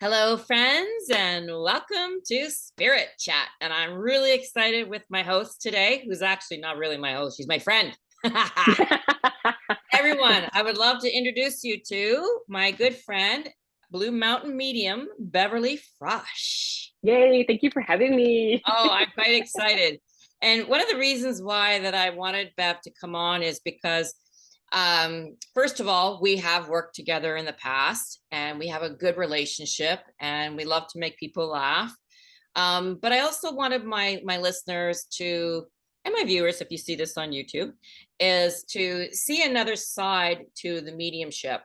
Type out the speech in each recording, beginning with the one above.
Hello, friends, and welcome to Spirit Chat. And I'm really excited with my host today, who's actually not really my host, she's my friend. Everyone, I would love to introduce you to my good friend, Blue Mountain Medium, Beverly Frosch. Yay, thank you for having me. Oh, I'm quite excited. And one of the reasons why that I wanted Bev to come on is because first of all, we have worked together in the past and we have a good relationship and we love to make people laugh. But I also wanted my listeners to, and my viewers, if you see this on YouTube, is to see another side to the mediumship.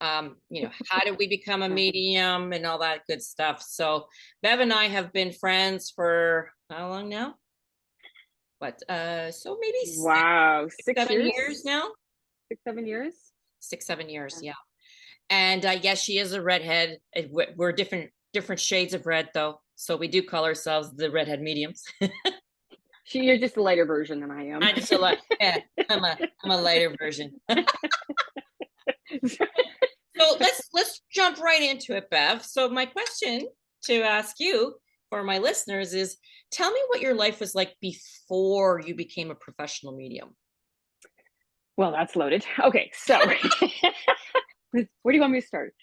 How did we become a medium and all that good stuff? So Bev and I have been friends for how long now? So maybe Wow, six, six 7 years years, now. 6, 7 years. 6, 7 years, Yeah. yeah. And yes, she is a redhead. We're different shades of red, though. So we do call ourselves the redhead mediums. You're just a lighter version than I am. I just a lot. Yeah, I'm a lighter version. So let's jump right into it, Bev. So my question to ask you for my listeners is, tell me what your life was like before you became a professional medium. Well, that's loaded. Okay, so where do you want me to start?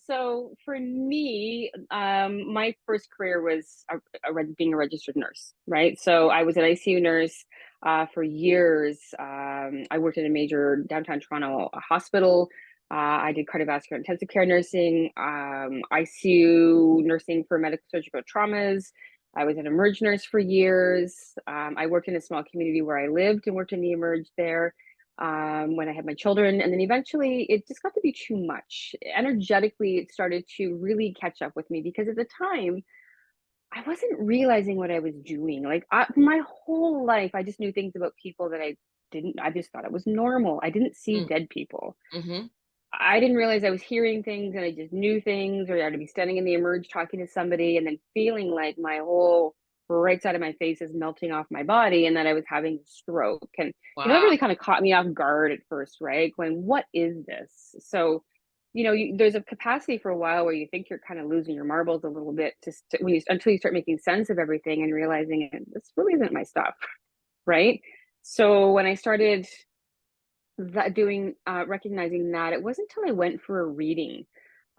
So for me, my first career was being a registered nurse, right? So I was an ICU nurse for years. I worked in a major downtown Toronto hospital. I did cardiovascular intensive care nursing, ICU nursing for medical surgical traumas. I was an emerge nurse for years. I worked in a small community where I lived and worked in the emerge there when I had my children. And then eventually it just got to be too much. Energetically, it started to really catch up with me because at the time, I wasn't realizing what I was doing. My whole life, I just knew things about people that I just thought it was normal. I didn't see dead people. Mm-hmm. I didn't realize I was hearing things and I just knew things, or I'd be standing in the emerge talking to somebody and then feeling like my whole right side of my face is melting off my body and that I was having a stroke. And that Wow. really kind of caught me off guard at first, right? Going, what is this? So, there's a capacity for a while where you think you're kind of losing your marbles a little bit until you start making sense of everything and realizing this really isn't my stuff, right? So when I started that doing recognizing that, it wasn't until I went for a reading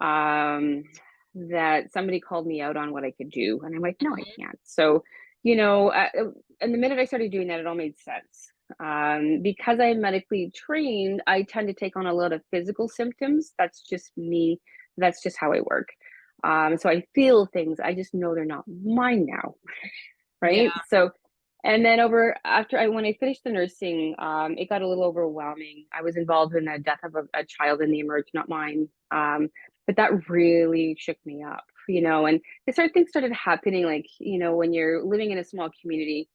um that somebody called me out on what I could do, and I'm like, no, I Mm-hmm. can't. So you know uh, and the minute I started doing that, it all made sense. Because I'm medically trained, I tend to take on a lot of physical symptoms. That's just me. That's just how I work. So I feel things, I just know they're not mine now, Yeah. right? So, and then over after when I finished the nursing, it got a little overwhelming. I was involved in the death of a child in the emerge, not mine. But that really shook me up, and things started happening, like, when you're living in a small community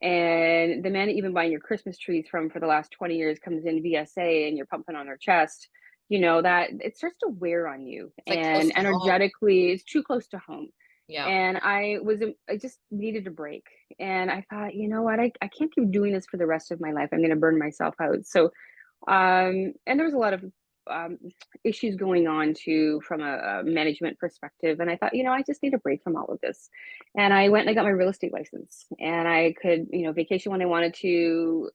and the man that you've been buying your Christmas trees from for the last 20 years comes in VSA and you're pumping on their chest, that it starts to wear on you. It's like close And to home. energetically, it's too close to home. Yeah. And I just needed a break. And I thought, you know what, I can't keep doing this for the rest of my life. I'm going to burn myself out. So and there was a lot of um, issues going on too from a management perspective. And I thought, I just need a break from all of this. And I went and I got my real estate license, and I could, vacation when I wanted to,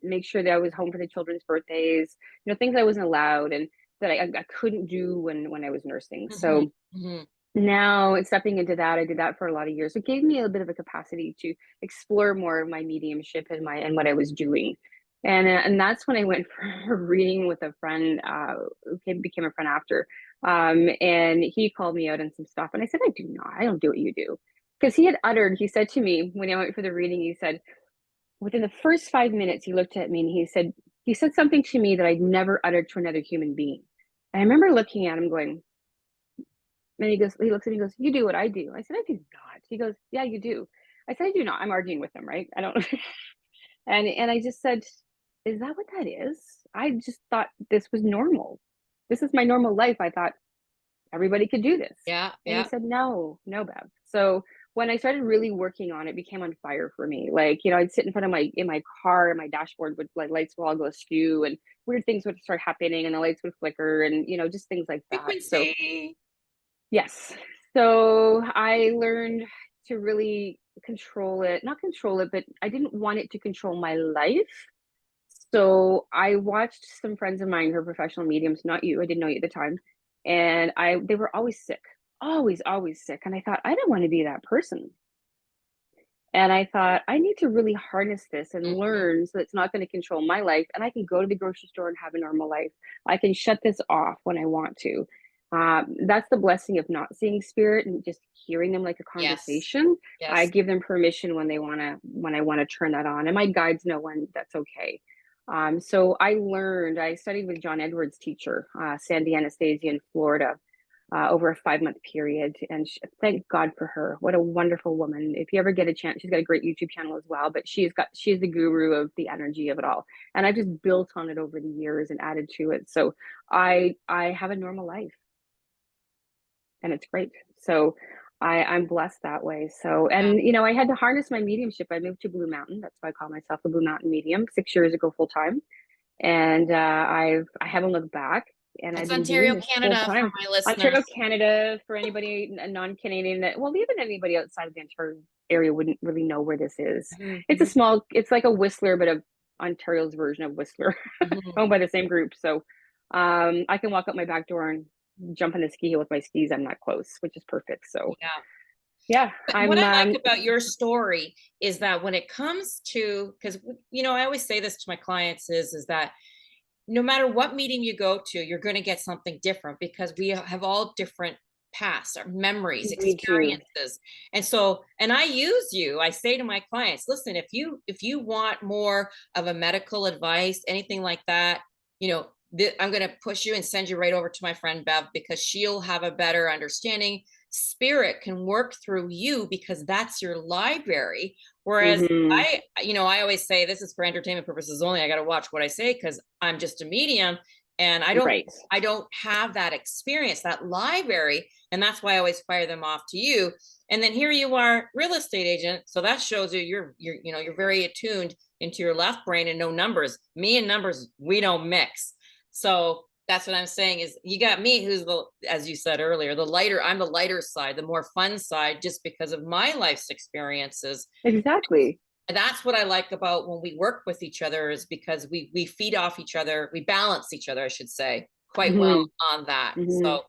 make sure that I was home for the children's birthdays, things I wasn't allowed and that I couldn't do when I was nursing. Mm-hmm. So Mm-hmm. now stepping into that, I did that for a lot of years. It gave me a bit of a capacity to explore more of my mediumship and what I was doing. And that's when I went for a reading with a friend became a friend after. And he called me out on some stuff. And I said, I don't do what you do. Because he said to me when I went for the reading, he said, within the first 5 minutes, he looked at me and he said something to me that I'd never uttered to another human being. And I remember looking at him going, and he looks at me and goes, you do what I do. I said, I do not. He goes, yeah, you do. I said, I do not. I'm arguing with him, right? I don't. And I just said, is that what that is? I just thought this was normal. This is my normal life. I thought everybody could do this. Yeah. And he Yeah. said, no, no, Bev. So when I started really working on it, became on fire for me. Like, I'd sit in front of in my car, and my dashboard would, like, lights would all go askew and weird things would start happening and the lights would flicker and, just things like that. So Frequency. Yes. So I learned to really control it, not control it, but I didn't want it to control my life. So I watched some friends of mine who are professional mediums, not you, I didn't know you at the time. And they were always sick, always sick. And I thought, I don't want to be that person. And I thought, I need to really harness this and Mhm. learn so it's not going to control my life. And I can go to the grocery store and have a normal life. I can shut this off when I want to. That's the blessing of not seeing spirit and just hearing them like a Yes. conversation. I Yes. give them permission when I want to turn that on. And my guides know when that's okay. So I studied with John Edwards' teacher, Sandy Anastasia in Florida, over a 5 month period. And thank God for her. What a wonderful woman. If you ever get a chance, she's got a great YouTube channel as well, but she's the guru of the energy of it all. And I've just built on it over the years and added to it. So I have a normal life and it's great. So I'm blessed that way. So, Yeah. and I had to harness my mediumship. I moved to Blue Mountain. That's why I call myself a Blue Mountain medium 6 years ago, full time. And I haven't looked back, and I've That's been doing Ontario, this full Canada for time. my Ontario, listeners. Canada, for anybody non-Canadian that, well, even anybody outside of the Ontario area wouldn't really know where this is. Mhm. It's like a Whistler, but of Ontario's version of Whistler, Mhm. owned by the same group. So I can walk up my back door and jump on the ski hill with my skis. I'm not close, which is perfect. So Yeah. yeah, What I'm I like about your story is that when it comes to, because I always say this to my clients is that no matter what meeting you go to, you're going to get something different because we have all different pasts, our memories, me too. experiences. And so, and I use you, I say to my clients, listen, if you want more of a medical advice, anything like that, I'm going to push you and send you right over to my friend Bev because she'll have a better understanding. Spirit can work through you because that's your library. Whereas Hmm. I always say this is for entertainment purposes only. I got to watch what I say because I'm just a medium and I don't Right. I don't have that experience, that library, and that's why I always fire them off to you. And then here you are, real estate agent. So that shows you you're very attuned into your left brain and know numbers. Me and numbers, we don't mix. So that's what I'm saying is you got me who's as you said earlier, I'm the lighter side, the more fun side, just because of my life's experiences. Exactly. And that's what I like about when we work with each other is because we feed off each other, we balance each other, I should say, quite well Hmm. on that. Hmm. So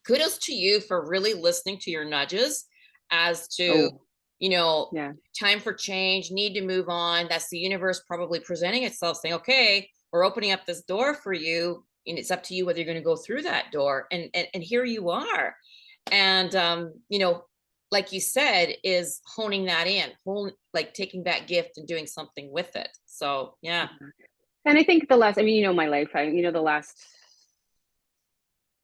kudos to you for really listening to your nudges as to, Oh, you know, yeah. time for change, need to move on. That's the universe probably presenting itself saying, okay, we're opening up this door for you. And it's up to you whether you're going to go through that door. And here you are. And like you said, is honing that in, like taking that gift and doing something with it. So yeah. And I think I mean, my life, the last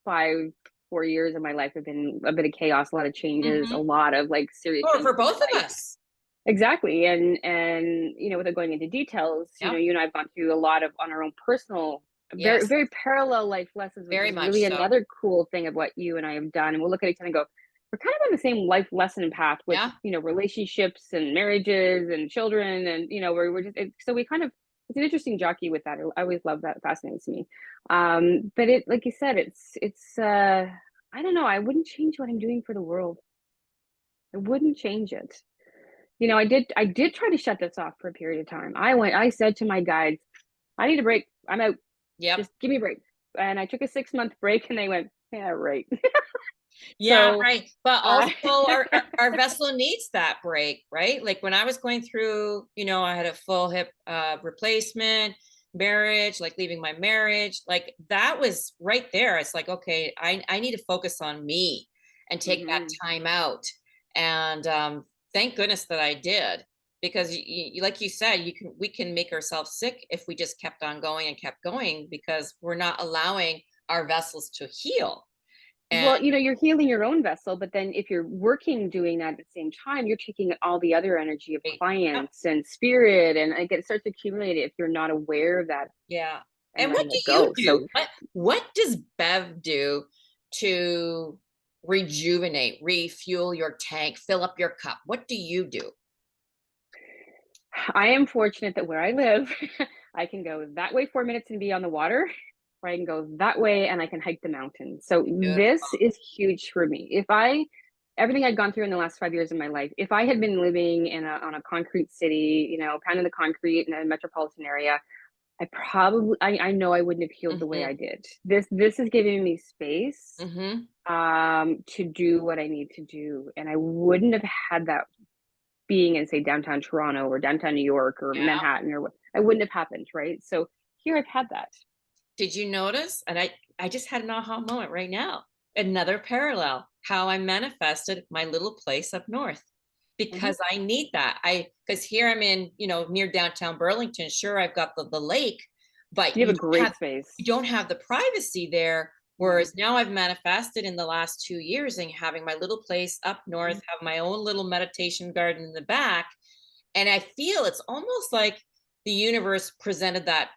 4 years of my life have been a bit of chaos, a lot of changes, a Mm-hmm. lot of like serious For changes in my both of life. us. Exactly. And without going into details, Yep. you and I've gone through a lot of on our own personal, very, Yes. very parallel life lessons, which Very is much really so. another cool thing of what you and I have done. And we'll look at each other and go, we're kind of on the same life lesson path with, Yeah. relationships and marriages and children. And, we're just, so we kind of, it's an interesting jockey with that. I always love that. It fascinates me. But like you said, I don't know. I wouldn't change what I'm doing for the world. I wouldn't change it. I did try to shut this off for a period of time. I said to my guides, I need a break. I'm out. Yep. Just give me a break. And I took a 6 month break and they went, yeah, right. Yeah, So, right. But uh, also our vessel needs that break, right? Like when I was going through, I had a full hip replacement, marriage, like leaving my marriage, like that was right there. It's like, okay, I need to focus on me and take that mhm. time out. And thank goodness that I did because like you said, we can make ourselves sick if we just kept on going and kept going because we're not allowing our vessels to heal. And Well, you're healing your own vessel, but then if you're working doing that at the same time, you're taking all the other energy of yeah, clients and spirit, and like it starts to accumulate if you're not aware of that yeah. and And what letting do it you go. So do? What does Bev do to rejuvenate, refuel your tank, fill up your cup? What do you do? I am fortunate that where I live, I can go that way 4 minutes and be on the water, or I can go that way and I can hike the mountain. So this Beautiful. is huge for me. Everything I'd gone through in the last 5 years of my life, if I had been living on a concrete city, pounding the concrete in a metropolitan area, I know I wouldn't have healed the way Mm-hmm. I did. This is giving me space Mm-hmm. to do what I need to do. And I wouldn't have had that being in, say, downtown Toronto or downtown New York or Yeah. Manhattan or what. I wouldn't have happened, right? So here I've had that. Did you notice? And I just had an aha moment right now. Another parallel, how I manifested my little place up north Mhm. because I need that. Because here I'm in, near downtown Burlington. Sure, I've got the lake, but You have a great space. you don't have the privacy there. No. Whereas now I've manifested in the last 2 years and having my little place up north, Mhm. have my own little meditation garden in the back. And I feel it's almost like the universe presented that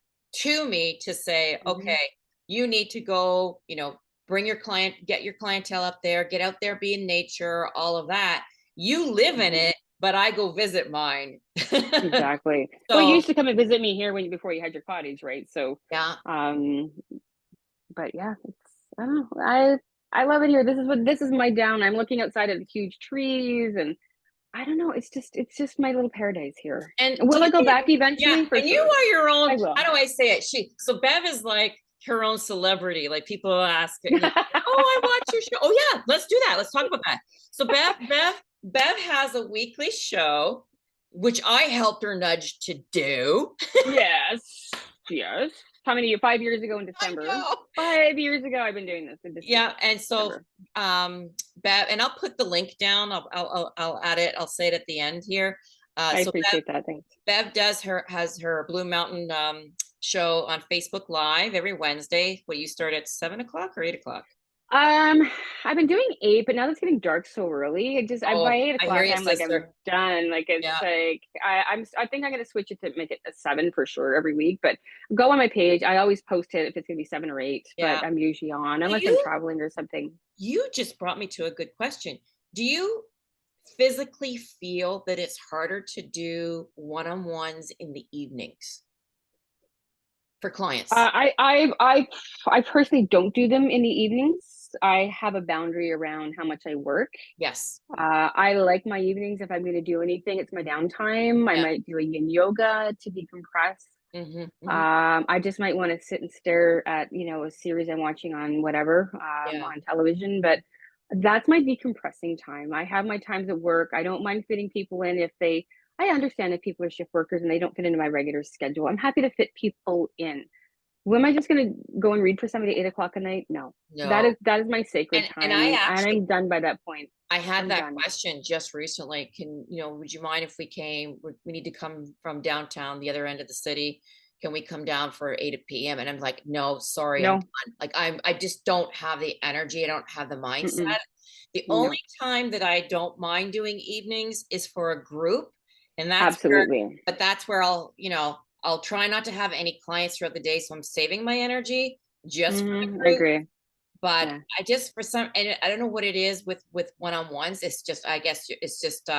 to me to say, Mhm. okay, you need to go, get your clientele up there, get out there, be in nature, all of that. You live in Mhm. it, but I go visit mine. Exactly. Well, you So used to come and visit me here before you had your cottage, right? So, yeah. um, but yeah, I don't know. I love it here. This is my down. I'm looking outside at the huge trees, and I don't know. It's just my little paradise here. And And do will I you go think, back yeah, eventually? For and you sure. are your own, I will. how do I say it? So Bev is like her own celebrity. Like people ask, oh, I watch your show. Oh yeah, let's do that. Let's talk about that. So Bev has a weekly show, which I helped her nudge to do. Yes. Yes. How many? 5 years ago in I December. know. 5 years ago, I've been doing this in Yeah, and so December. Bev, and I'll put the link down. I'll add it. I'll say it at the end here. I So appreciate that. Thanks. Bev has her Blue Mountain show on Facebook Live every Wednesday. What, you start at 7 o'clock or 8 o'clock? Um, I've been doing 8, but now it's getting dark so early. By Oh, eight I hear o'clock, you, I'm like, I'm sister. done. Like it's Yeah, like I think I'm gonna switch it to make it a 7 for sure every week. But go on my page. I always post it if it's gonna be 7 or 8, yeah. but I'm usually on So unless I'm traveling or something. you just brought me to a good question. Do you physically feel that it's harder to do one-on-ones in the evenings for clients? I personally don't do them in the evenings. I have a boundary around how much I work. Yes. I like my evenings. If I'm going to do anything, it's my downtime. I Yeah. might do a yin yoga to decompress. Mm-hmm, mm-hmm. I just might want to sit and stare at, a series I'm watching on whatever, Yeah. on television, but that's my decompressing time. I have my times at work. I don't mind fitting people in I understand if people are shift workers and they don't fit into my regular schedule. I'm happy to fit people in. Well, am I just going to go and read for somebody at 8 o'clock at night? No, that No. is, that is my sacred And I time. And actually I'm done by that point. I had I'm that done. question just recently. Would you mind if we came? We need to come from downtown, the other end of the city. Can we come down for 8 p.m.? And I'm like, no, sorry, I'm No, done. Like I just don't have the energy. I don't have the mindset. mm-mm, The only no, time that I don't mind doing evenings is for a group. And absolutely. that's where I'll try not to have any clients throughout the day. So I'm saving my energy just for the I group. agree. But Yeah. I just, for some, and I don't know what it is with one-on-ones. It's just, I guess it's just,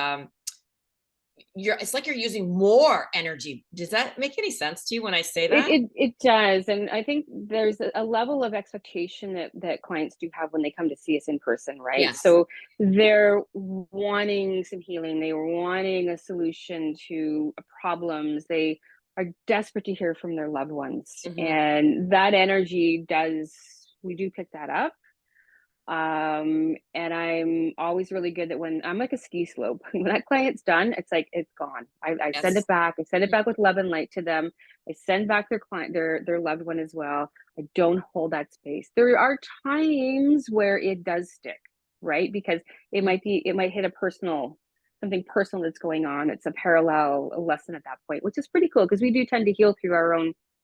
it's like you're using more energy. Does that make any sense to you when I say It, that? it it does, and I think there's a level of expectation that clients do have when they come to see us in person, right? Yes. So they're wanting some healing, they were wanting a solution to problems, they are desperate to hear from their loved ones, Hmm. and that energy does we do pick that up. And I'm always really good that when I'm like a ski slope, when that client's done, it's like it's gone. I send Yes. it back. I send it Mhm. back with love and light to them. I send back their loved one as well. I don't hold that space. There are times where it does stick, right? Because it might hit something personal that's going on. It's a parallel lesson at that point, which is pretty cool because we do tend to heal through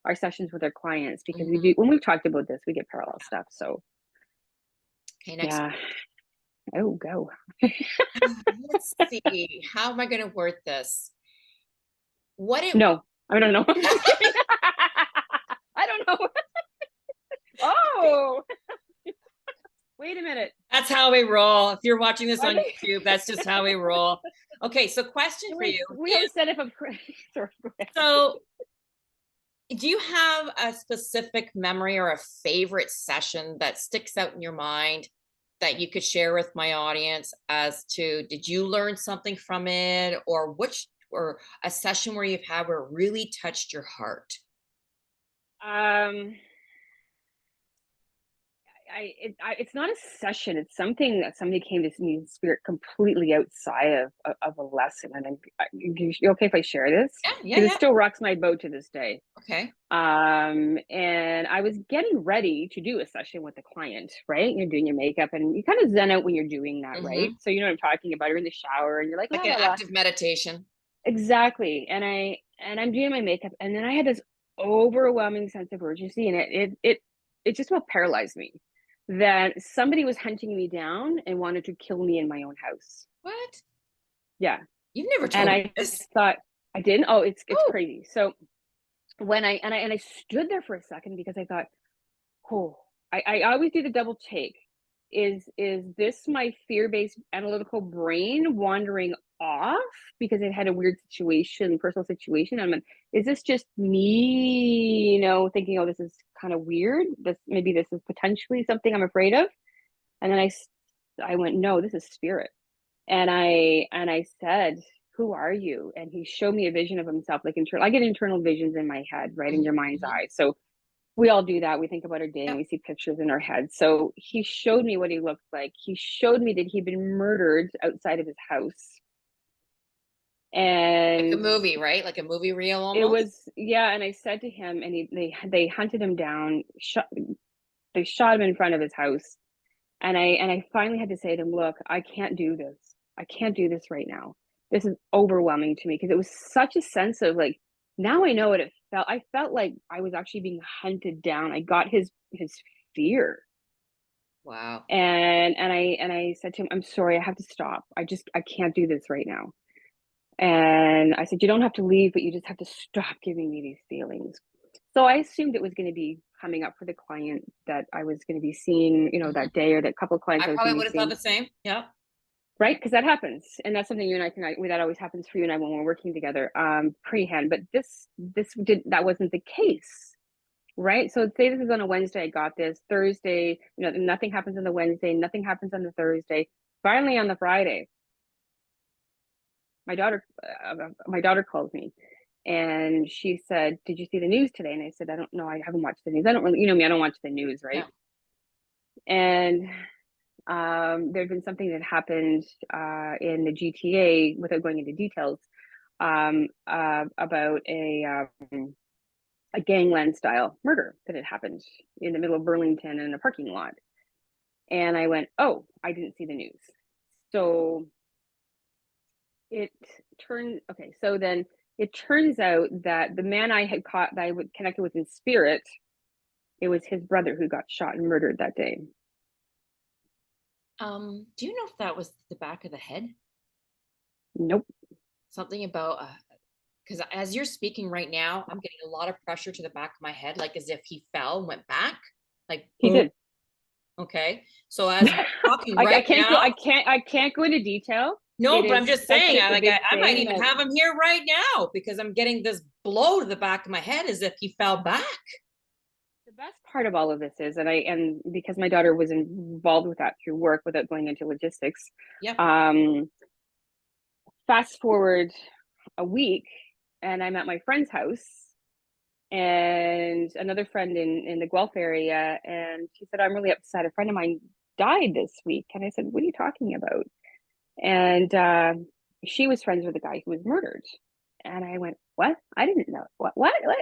our sessions with our clients because we Mhm. do when we've talked about this, we get parallel stuff. So Okay, next. yeah. Oh, go. Let's see. How am I going to word this? What it No, I don't know. I'm just kidding. I don't know. Oh, wait a minute. That's how we roll. If you're watching this I on think YouTube, that's just how we roll. Okay, so question for you we is, always said if I'm sorry, go ahead. so Do you have a specific memory or a favorite session that sticks out in your mind that you could share with my audience as to did you learn something from it or which or a session where you've had where it really touched your heart? Um, it's not a session. It's something that somebody came to me in spirit completely outside of a lesson. And you okay if I share this? Yeah, yeah, Because it yeah. still rocks my boat to this day. Okay. And I was getting ready to do a session with a client, right? You're doing your makeup and you kind of zen out when you're doing that, right? Hmm. So you know what I'm talking about. You're in the shower and you're like, Like la an la la. active meditation. Exactly. I'm doing my makeup, and then I had this overwhelming sense of urgency, and it just about paralyzed me that somebody was hunting me down and wanted to kill me in my own house. What? Yeah. You've never And told me I this. thought I didn't. Oh, it's Oh, crazy. So when I stood there for a second because I thought, oh, I always do the double take. Is this my fear-based analytical brain wandering off because it had a weird situation, personal situation? I'm like, is this just me, thinking, oh, this is kind of weird. Maybe this is potentially something I'm afraid of. And then I went, no, this is spirit. And I said, who are you? And he showed me a vision of himself, like internal. I get internal visions in my head, right, in mhm, your mind's mhm. eye. So we all do that. We think about our day and Yep. we see pictures in our head. So he showed me what he looked like. He showed me that he'd been murdered outside of his house. Like a And movie, right? Like a movie reel it almost. was, yeah. And I said to him, and they hunted him down, they shot him in front of his house. And I finally had to say to him, look, I can't do this. I can't do this right now. This is overwhelming to me because it was such a sense of like, now I know what it felt. I felt like I was actually being hunted down. I got his fear. Wow. And I said to him, I'm sorry, I have to stop. I can't do this right now. And I said, you don't have to leave, but you just have to stop giving me these feelings. So I assumed it was going to be coming up for the client that I was going to be seeing, Mhm. that day, or that couple of clients I I was probably going to would be have thought seeing, the same. Yeah. right? Because that happens, and that's something you and I can, that always happens for you and I when we're working together, pre-hand. But this did that wasn't the case, right? So say this is on a Wednesday, I got this Thursday. Nothing happens on the Wednesday, nothing happens on the Thursday. Finally, on the Friday, my daughter called me and she said, did you see the news today? And I said, I don't know, I haven't watched the news. I don't really, me, I don't watch the news, right? Yeah. And there'd been something that happened in the GTA, without going into details, about a gangland style murder that had happened in the middle of Burlington in a parking lot. And I went, oh, I didn't see the news. So it so then it turns out that the man I had caught, that I would connected with in spirit, it was his brother who got shot and murdered that day. Do you know if that was the back of the head? Nope. Something about because as you're speaking right now, I'm getting a lot of pressure to the back of my head, like as if he fell and went back, like He boom. did. Okay. So as we're talking I right can't go. now, I can't go into detail. no, It but I'm is just such saying, a I, big I might thing even that, have him here right now because I'm getting this blow to the back of my head as if he fell back. the best part of all of this is, and because my daughter was involved with that through work, without going into logistics. Yep. um Fast forward a week, and I'm at my friend's house, and another friend in the Guelph area, and she said, I'm really upset, a friend of mine died this week. And I said, what are you talking about? And she was friends with the guy who was murdered. And I went, what? I didn't know. What?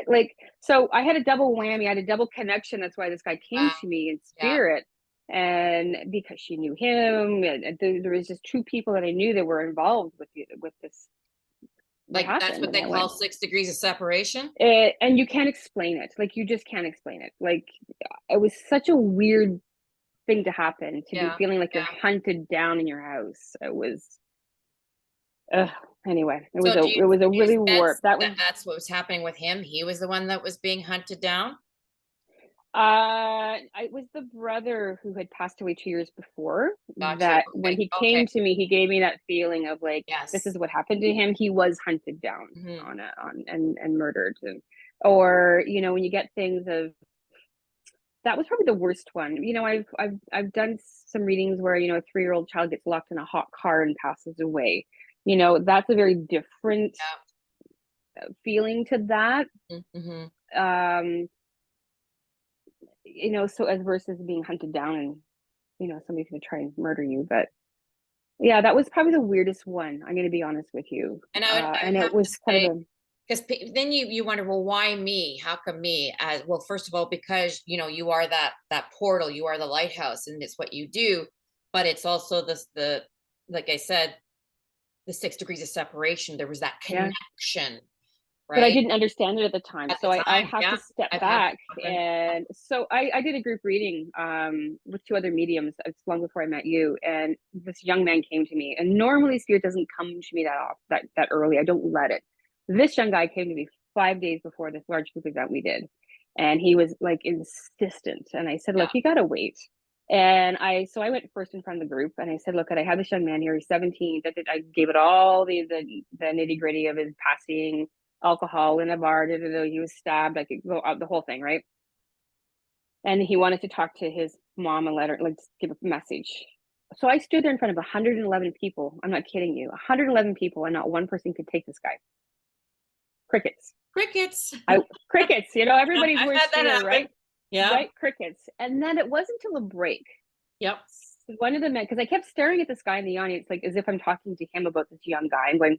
Like, so I had a double whammy. I had a double connection. That's why this guy came Wow. to me in Yeah. spirit. And because she knew him, and there was just two people that I knew that were involved with this, what Like that's happened. what And they I call went, 6 degrees of separation. and you can't explain it. Like, you just can't explain it. Like, it was such a weird thing to happen, to be Yeah. feeling like you're Yeah. hunted down in your house. It was, ugh, anyway, it was So a do it was a you really sense warped. That that was that's what was happening with him? He was the one that was being hunted down. it was the brother who had passed away 2 years before, Got you. that when Okay. he Okay. came to me, he gave me that feeling of like, this Yes. is what happened to him. He was hunted down Hmm. on and murdered. And Or, you know, when you get things of, that was probably the worst one. You know, I've done some readings where, you know, a 3-year-old child gets locked in a hot car and passes away. You know, that's a very different feeling to that. Yeah. Mm-hmm. Um, you know, so as versus being hunted down and, you know, somebody's gonna try and murder you. But yeah, that was probably the weirdest one. I'm gonna be honest with you. And I would And it have to was kind say, of a, because then you wonder, well, why me? How come me? As well, first of all, because you know you are that portal, you are the lighthouse, and it's what you do. But it's also the like I said, the 6 degrees of separation. There was that yeah. connection, But I right? didn't understand it at the time. At So the I time, had to yeah, step I've had back. that happen. And so I did a group reading with 2 other mediums. It's long before I met you. And this young man came to me. And normally spirit doesn't come to me that early. I don't let it. This young guy came to me 5 days before this large group event we did. And he was like insistent. And I said, Yeah, look, you gotta wait. And so I went first in front of the group and I said, look, I have this young man here, he's 17. I gave it all the nitty-gritty of his passing, alcohol in a bar, he was stabbed, I could go out the whole thing, right? And he wanted to talk to his mom and let her like give a message. So I stood there in front of 111 people. I'm not kidding you. 111 people, and not one person could take this guy. Crickets. crickets. I crickets. You know, Yep, everybody's I've had worst that fear, happen. right? Yeah. Right, crickets. And then it wasn't until a break. Yep. One of the men, because I kept staring at this guy in the audience, like as if I'm talking to him about this young guy. I'm going,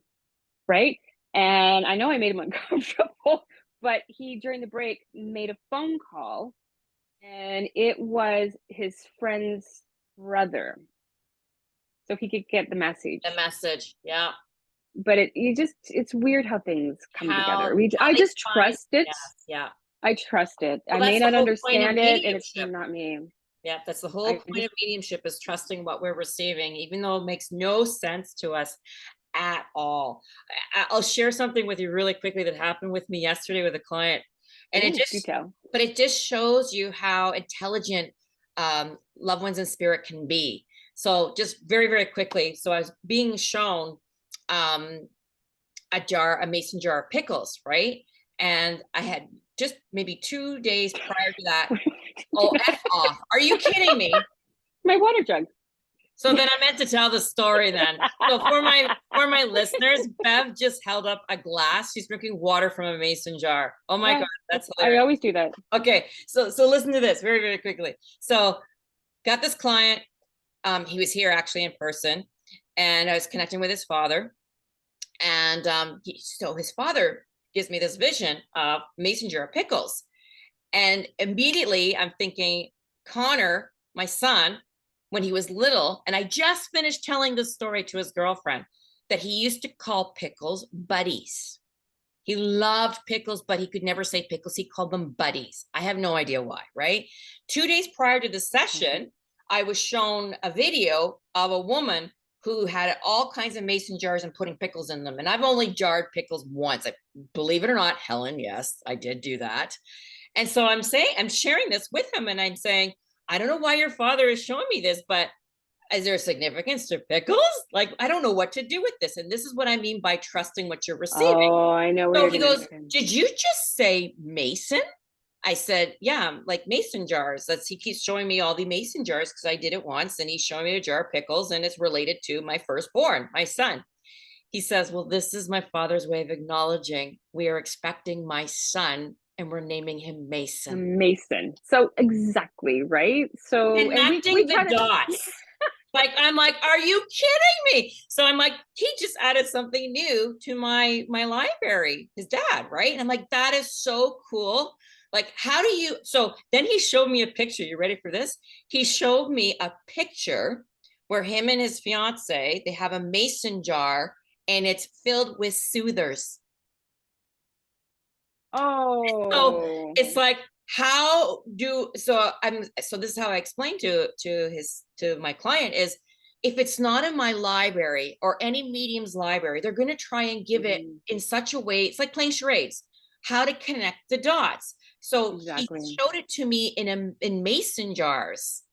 right? And I know I made him uncomfortable, but he, during the break, made a phone call and it was his friend's brother. So he could get the The message. message. Yeah. But it's weird how things come together. How I they just find. trust it. Yes. Yeah. I trust it. I Well, may that's the not whole point of understand it, and it's mediumship. not me. Yeah, that's the whole I point just of mediumship, is trusting what we're receiving, even though it makes no sense to us at all. I'll share something with you really quickly that happened with me yesterday with a client. And it ooh, do just, tell. but it just shows you how intelligent loved ones in spirit can be. So just very, very quickly. So I was being shown um, a mason jar of pickles, right? And I had just maybe 2 days prior to that. Oh, F off. Are you kidding me? My water jug. So then I meant to tell the story then. So for my listeners, Bev just held up a glass. She's drinking water from a mason jar. Oh my Yeah, God, that's I hilarious. always do that. Okay, so listen to this very, very quickly. So got this client. He was here actually in person, and I was connecting with his father. And so his father gives me this vision of mason jar of pickles. And immediately I'm thinking, Connor, my son, when he was little, and I just finished telling this story to his girlfriend, that he used to call pickles buddies. He loved pickles, but he could never say pickles. He called them buddies. I have no idea why, right? 2 days prior to the session, I was shown a video of a woman who had all kinds of mason jars and putting pickles in them. And I've only jarred pickles once. Believe it or not, Helen, yes, I did do that. And so I'm sharing this with him, and I'm saying, I don't know why your father is showing me this, but is there a significance to pickles? Like, I don't know what to do with this. And this is what I mean by trusting what you're receiving. Oh, I know where So you're he gonna. goes, did you just say mason? I said, yeah, like mason jars. He keeps showing me all the mason jars because I did it once, and he's showing me a jar of pickles, and it's related to my firstborn, my son. He says, well, this is my father's way of acknowledging we are expecting my son, and we're naming him Mason. Mason. So exactly, right? So and we Connecting the try to. dots. Like, I'm like, are you kidding me? So I'm like, he just added something new to my library, his dad, right? And I'm like, that is so cool. Like, how do you? So then he showed me a picture. You ready for this? He showed me a picture where him and his fiance, they have a mason jar, and it's filled with soothers. So Oh. it's like, so this is how I explain to my client is, if it's not in my library or any medium's library, they're going to try and give it in such a way. It's like playing charades, how to connect the dots. So he Exactly. showed it to me in mason jars,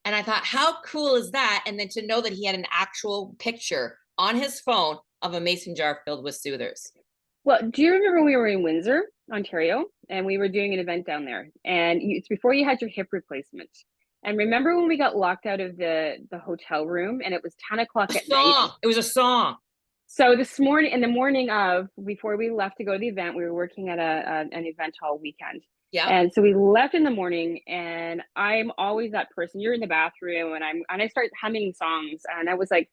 and I thought, how cool is that? And then to know that he had an actual picture on his phone of a mason jar filled with soothers. Well, do you remember we were in Windsor, Ontario, and we were doing an event down there? And it's before you had your hip replacement. And remember when we got locked out of the hotel room and it was 10 o'clock A at night? song. It was a song. So this morning, in the morning of, before we left to go to the event, we were working at an event all weekend. Yeah. And so we left in the morning, and I'm always that person. You're in the bathroom, and I start humming songs, and I was like,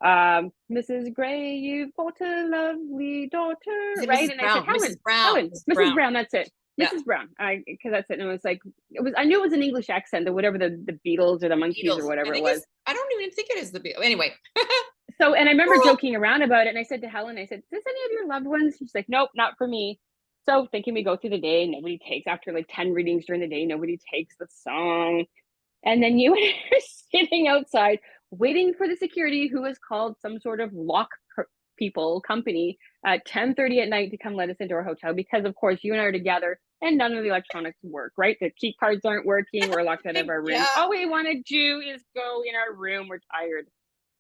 Mrs. Gray, you've got a lovely Is daughter, it right? Mrs. And I said, Brown? Helen, Mrs. Brown. Helen, Mrs. Mrs. Brown. Brown, that's it. Yeah. Mrs. Brown. Because that's it. And it was like, I knew it was an English accent, or whatever the Beatles or the The Monkeys or Beatles. I whatever it think was. it's, I don't even think it is the Beatles. Anyway. So, and I remember joking around about it, and I said to Helen, I said, "Is this any of your loved ones?" She's like, "Nope, not for me." So, thinking we go through the day, nobody takes, after like 10 readings during the day, nobody takes the song. And then you and I are sitting outside waiting for the security, who is called some sort of lock people company, at 10:30 at night to come let us into our hotel, because of course you and I are together and none of the electronics work, right? The key cards aren't working. We're locked out of our room. Yeah. All we want to do is go in our room. We're tired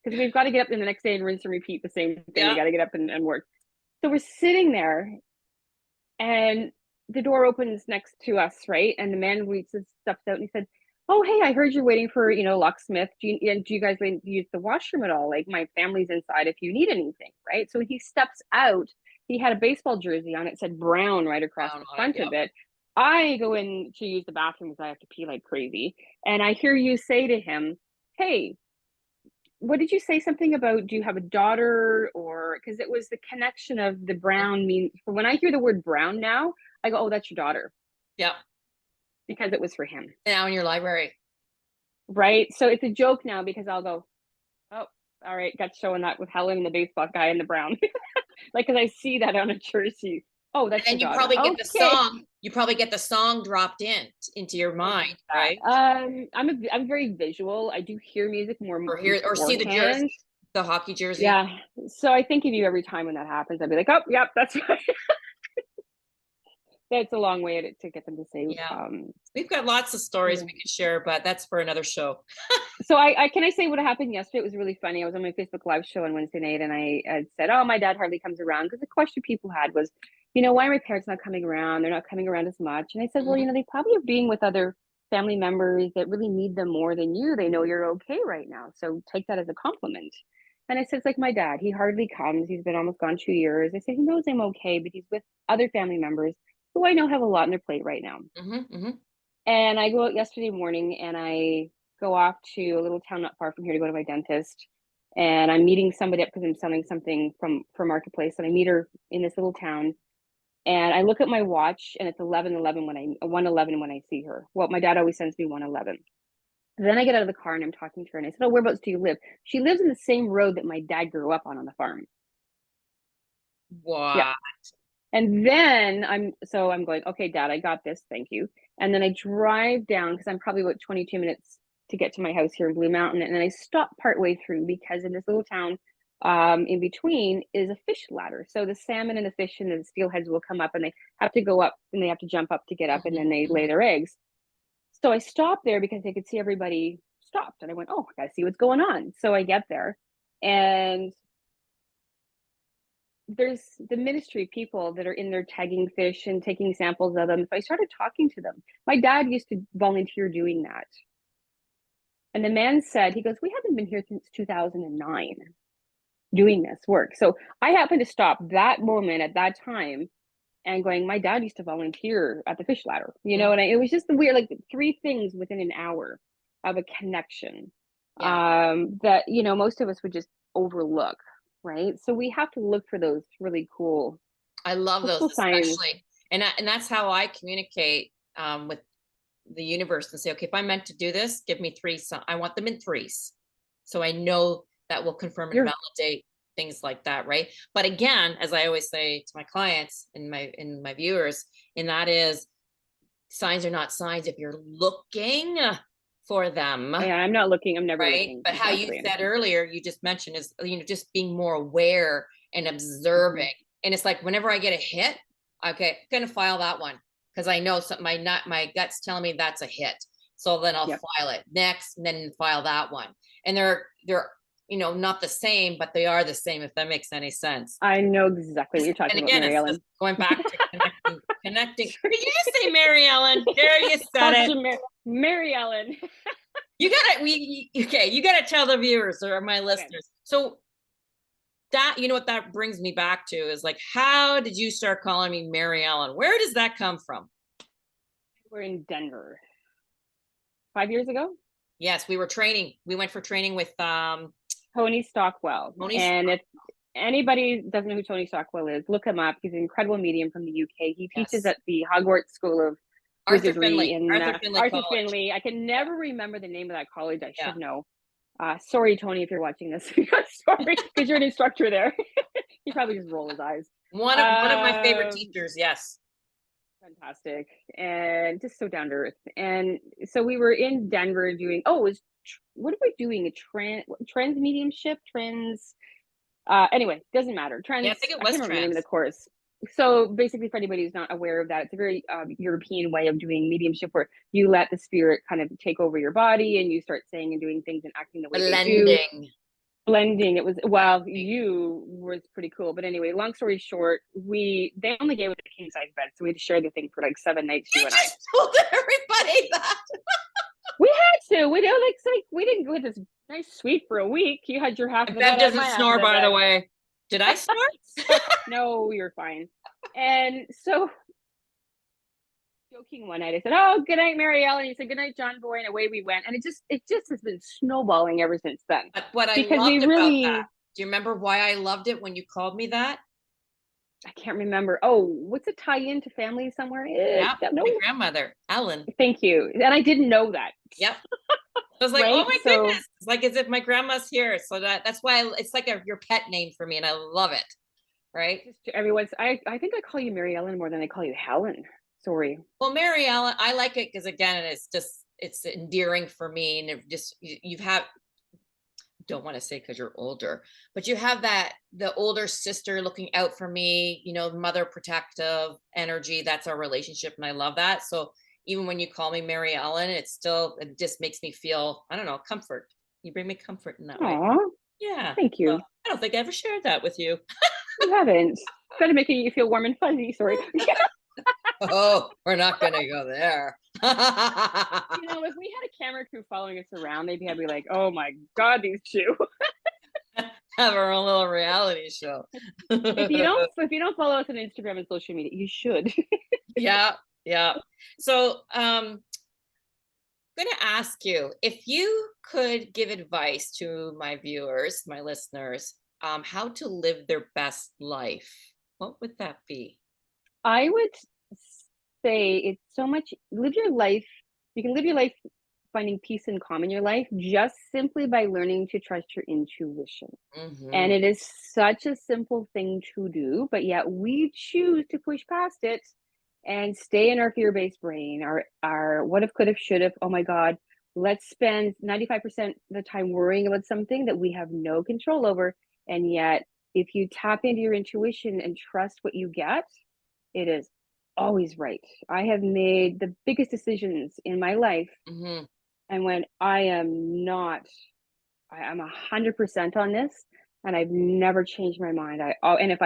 because we've got to get up in the next day and rinse and repeat the same thing. We Yeah. got to get up and work. So we're sitting there, and the door opens next to us, right? And the man reaches, steps out, and he said, "Oh, hey, I heard you're waiting for, locksmith. Do you guys use the washroom at all? Like, my family's inside if you need anything," right? So he steps out. He had a baseball jersey on. It said Brown right across Brown the on it. front Yep. of it. I go in to use the bathroom because I have to pee like crazy. And I hear you say to him, "Hey, what did you say something about, do you have a daughter?" Or because it was the connection of the Brown mean, for when I hear the word Brown now, I go, "Oh, that's your daughter," Yep. because it was for him. Now in your library. Right. So it's a joke now because I'll go, "Oh, all right, got showing that with Helen and the baseball guy and the Brown." Like, because I see that on a jersey. "Oh, And that's your then you daughter." probably get the Okay. song. You probably get the song dropped in into your I mind, get that. right? I'm very visual. I do hear music more Or hear or see the jersey, beforehand. the hockey jersey. Yeah. So I think of you every time when that happens. I'd be like, "Oh, yep, that's right." That's a long way to get them to say, Yeah. We've got lots of stories yeah. we could share, but that's for another show. So I can I say what happened yesterday? It was really funny. I was on my Facebook Live show on Wednesday night, and I had said, "Oh, my dad hardly comes around," because the question people had was, "Why are my parents not coming around? They're not coming around as much." And I said, "Well, Mhm. they probably are being with other family members that really need them more than you. They know you're okay right now, so take that as a compliment." And I said, "It's like my dad. He hardly comes. He's been almost gone 2 years." I said, "He knows I'm okay, but he's with other family members who I know have a lot on their plate right now." Mhm. Mhm. And I go out yesterday morning, and I go off to a little town not far from here to go to my dentist. And I'm meeting somebody up because I'm selling something from Marketplace. And I meet her in this little town. And I look at my watch, and it's 11:11 when I 1:11 when I see her. Well, my dad always sends me 1:11. Then I get out of the car and I'm talking to her, and I said, "Oh, whereabouts do you live?" She lives in the same road that my dad grew up on the farm. Yeah. Wow. And then I'm going, "Okay, dad, I got this. Thank you." And then I drive down because I'm probably about 22 minutes to get to my house here in Blue Mountain. And then I stop partway through because in this little town, in between is a fish ladder. So the salmon and the fish and the steelheads will come up, and they have to go up, and they have to jump up to get up, and Mhm. then they lay Mhm. their eggs. So I stopped there because I could see everybody stopped. And I went, "Oh, I gotta see what's going on." So I get there, and there's the ministry people that are in there tagging fish and taking samples of them. So I started talking to them. My dad used to volunteer doing that. And the man said, he goes, "We haven't been here since 2009 doing this work." So I happened to stop that moment at that time and going, my dad used to volunteer at the fish ladder, Mhm. and it was just the weird, like three things within an hour of a connection, Yeah. that, most of us would just overlook. Right. So we have to look for those really cool, I love those, signs. especially, and that's how I communicate with the universe and say, okay, if I'm meant to do this, give me three. So I want them in threes, so I know that will confirm and You're validate things like that, right? But again, as I always say to my clients and my viewers, and that is, signs are not signs if you're looking for them, Yeah, I'm not looking. I'm never right? looking. But how you Exactly. said earlier, you just mentioned is, just being more aware and Mhm. observing. And it's like whenever I get a hit, okay, I'm gonna file that one because I know something, my gut's telling me that's a hit. So then I'll Yep. file it next and then file that one. And they're not the same, but they are the same, if that makes any sense. I know exactly what you're And talking about, again, Mary it's Ellen. just going back to connecting. Did you just say Mary Ellen? There, you said Talk it. to Mary Ellen. You gotta tell the viewers or my Okay. listeners. So that, what that brings me back to is like, how did you start calling me Mary Ellen? Where does that come from? We're in Denver 5 years ago. Yes, we went for training with Tony Stockwell. Tony. And if anybody doesn't know who Tony Stockwell is, look him up. He's an incredible medium from the UK. He teaches Yes. at the Hogwarts School of Arthur Wizardry Finley. in Arthur College. Finley. I can never remember the name of that college. I should Yeah. know. Sorry, Tony, if you're watching this. Sorry, because you're an instructor there. He probably just roll his eyes. One of my favorite teachers. Yes. Fantastic. And just so down to earth. And so we were in Denver doing, what are we doing? A trans mediumship? Anyway, doesn't matter. Yeah, I think it I was can't remember the name of the trans. course. So basically, for anybody who's not aware of that, it's a very European way of doing mediumship where you let the spirit kind of take over your body and you start saying and doing things and acting the way they do. Blending. It was, well, you was pretty cool. But anyway, long story short, they only gave us a king size bed. So we had to share the thing for like 7 nights. You just told everybody that. We had to. We didn't go to this nice suite for a week. You had your half of the bed. That doesn't snore, by the way. Did I snore? No, you're fine. And so, joking one night, I said, "Oh, good night, Mary Ellen." You said, "Good night, John Boy," and away we went. And it just has been snowballing ever since then. But what I loved about that. Do you remember why I loved it when you called me that? I can't remember. Oh, what's a tie-in to family somewhere? Yeah, my grandmother, Ellen. Thank you. And I didn't know that. Yep. I was like, right? Oh my goodness. It's like as if my grandma's here. So that's why it's like your pet name for me, and I love it. Right? I think I call you Mary Ellen more than I call you Helen. Sorry. Well, Mary Ellen, I like it because again, it's endearing for me, and don't want to say because you're older, but you have the older sister looking out for me, mother protective energy. That's our relationship, and I love that. So even when you call me Mary Ellen, it just makes me feel, I don't know, comfort. You bring me comfort in that way. Yeah. Thank you. So, I don't think I ever shared that with you. You haven't. Better making you feel warm and fuzzy. Sorry. Oh, we're not gonna go there. If we had a camera crew following us around, maybe I'd be like, "Oh my God, these two." Have our own little reality show. If you don't follow us on Instagram and social media, you should. Yeah. So, going to ask you if you could give advice to my viewers, my listeners, how to live their best life. What would that be? I would say it's so much, live your life. You can live your life finding peace and calm in your life just simply by learning to trust your intuition. Mm-hmm. And it is such a simple thing to do, but yet we choose to push past it and stay in our fear-based brain, our what if, could have, should have. Oh my God, let's spend 95% of the time worrying about something that we have no control over. And yet, if you tap into your intuition and trust what you get, it is always right. I have made the biggest decisions in my life. Mm-hmm. And when I'm 100% on this, and I've never changed my mind. I ended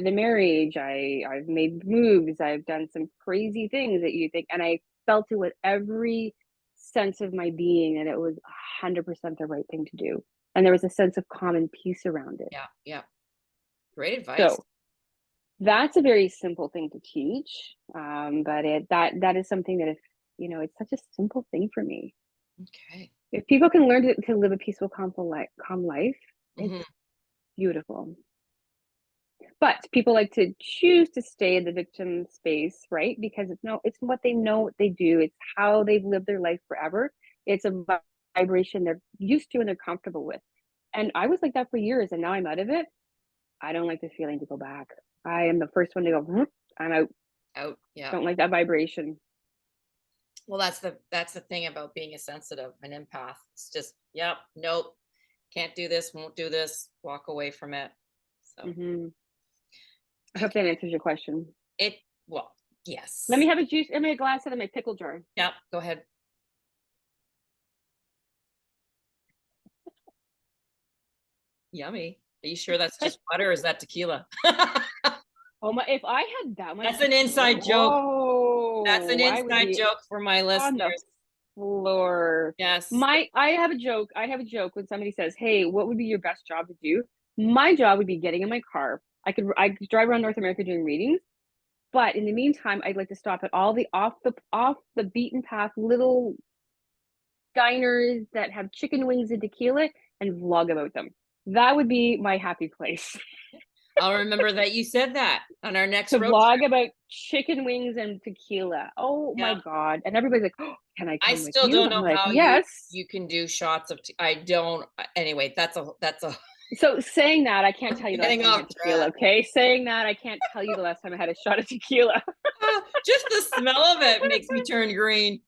a marriage. I've made moves. I've done some crazy things that you think, and I felt it with every sense of my being, and it was 100% the right thing to do. And there was a sense of calm and peace around it. Yeah. Great advice. So that's a very simple thing to teach, but that is something that it's such a simple thing for me. Okay. If people can learn to live a peaceful, calm life, Mm-hmm. it's beautiful. But people like to choose to stay in the victim space, right? Because it's what they know, what they do. It's how they've lived their life forever. It's a vibration they're used to and they're comfortable with. And I was like that for years, and now I'm out of it. I don't like the feeling to go back. I am the first one to go, I'm out. Out, yeah. Don't like that vibration. Well, that's the thing about being a sensitive, an empath. It's just, yep, nope, can't do this, won't do this, walk away from it. So I hope that answers your question. Well, yes. Let me have a juice. Let me have a glass out of my pickle jar. Yep, go ahead. Yummy. Are you sure that's just butter or is that tequila? Oh my, if I had that much That's an tequila, inside joke. That's an whoa, I would inside be joke for my on the listeners. floor. Yes. I have a joke. I have a joke when somebody says, "Hey, what would be your best job to do?" My job would be getting in my car. I could drive around North America doing readings, but in the meantime, I'd like to stop at all the off the beaten path little diners that have chicken wings and tequila and vlog about them. That would be my happy place. I'll remember that you said that on our next To road trip. vlog about chicken wings and tequila. Oh my Yeah. god. And everybody's like, "Oh, can I I come with still you?" don't I'm know like, how you "Yes." you can do shots of I don't anyway, that's a So saying that, I can't tell you the last getting time I off had tequila, track. okay? Saying that, I can't tell you the last time I had a shot of tequila. Just the smell of it makes me turn green.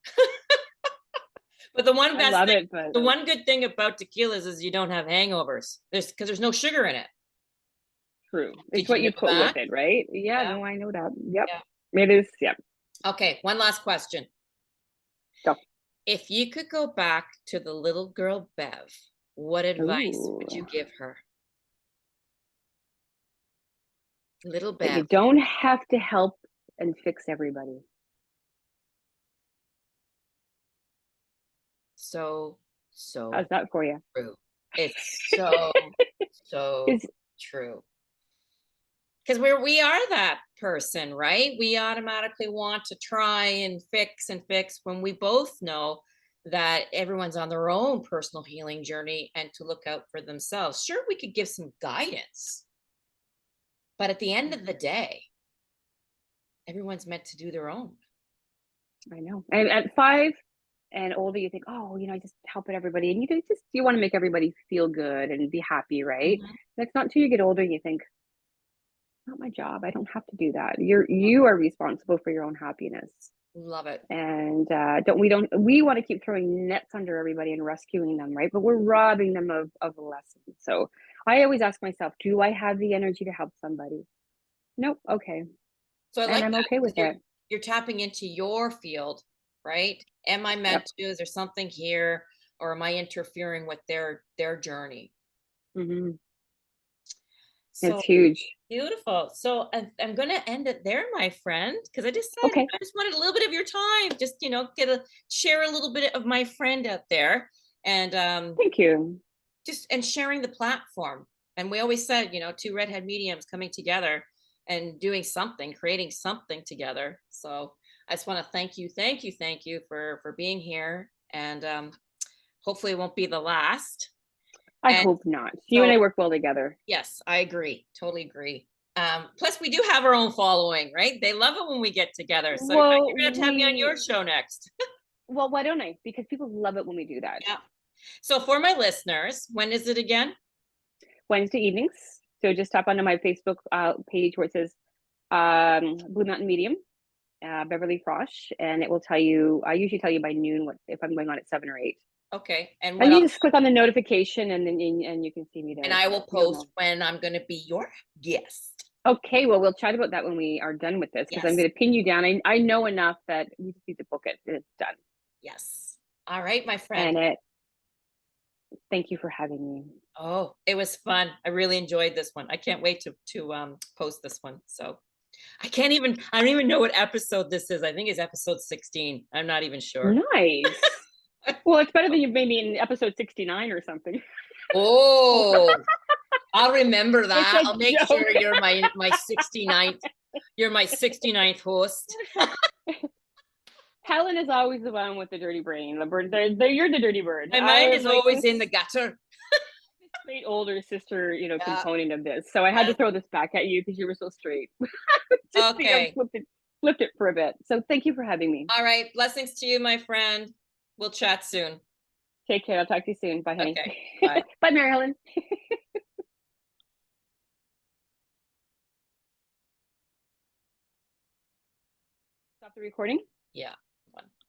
But the one I best love thing, it, but the one good thing about tequilas is you don't have hangovers. There's no sugar in it. true. It's Did you what know you put with that? it, right? Yeah, Yeah, no, I know that. Yep. yeah. It is, yep. Okay, one last question. Go. If you could go back to the little girl Bev, what advice Ooh. would you give her? Little That you Bev. don't have to help and fix everybody. So, How's so that for you? true. It's so, so 'Cause true. Because we are that person, right? We automatically want to try and fix when we both know that everyone's on their own personal healing journey and to look out for themselves. Sure, we could give some guidance, but at the end of the day, everyone's meant to do their own. I know. And at 5 and older, you think, "Oh, I just helping everybody," and you wanna make everybody feel good and be happy, right? Mhm. And it's not until you get older and you think, "Not my job, I don't have to do that." You are responsible for your own happiness. Love it. And, we wanna keep throwing nets under everybody and rescuing them, right? But we're robbing them of lessons. So, I always ask myself, "Do I have the energy to help somebody?" "Nope." "Okay." So I And like I'm that okay because with it. you're tapping into your field, right? Am I meant Yep. to? Is there something here, or am I interfering with their journey? Mhm. So It's huge. beautiful. So I'm going to end it there, my friend, because I just said Okay. I just wanted a little bit of your time, just share a little bit of my friend out there, and Thank you. just and sharing the platform. And we always said, two redhead mediums coming together and doing something, creating something together. So I just want to thank you for being here, and hopefully it won't be the last. I And hope not. You and so I work well together. yes, I agree. Totally agree. Plus, we do have our own following, right? They love it when we get together. So you're Well, gonna have to have me on your show next. why don't I? Because people love it when we do that. Yeah. So for my listeners, when is it again? Wednesday evenings. So just tap onto my Facebook page where it says Blue Mountain Medium, Beverly Frosch, and it will tell you. I usually tell you by noon what if I'm going on at 7 or 8. Okay. And what And you else? just click on the notification, and then you can see me And there. I So will you'll post know. when I'm going to be your guest. Okay, well, we'll chat about that when we are done with this because I'm Yes. going to pin you down. I know enough that we just need to book it. And it's done. Yes. All right, my friend. And thank you for having me. Oh, it was fun. I really enjoyed this one. I can't wait to post this one. So I don't even know what episode this is. I think it's episode 16. I'm not even sure. Nice. Well, it's better than you made me in episode 69 or something. Oh, I'll remember It's that. a I'll make joke. sure you're my 69th. You're my 69th host. Helen is always the one with the dirty brain. The bird, you're the dirty bird. My I mind am is like always this in the gutter. straight older sister, Yeah. component of this. So I had Yeah. to throw this back at you because you were so straight. Just Okay. flipped it for a bit. So thank you for having me. All right. Blessings to you, my friend. We'll chat soon. Take care. I'll talk to you soon. Bye, honey. Okay. Bye. Bye, Mary Helen. Stop the recording. Yeah.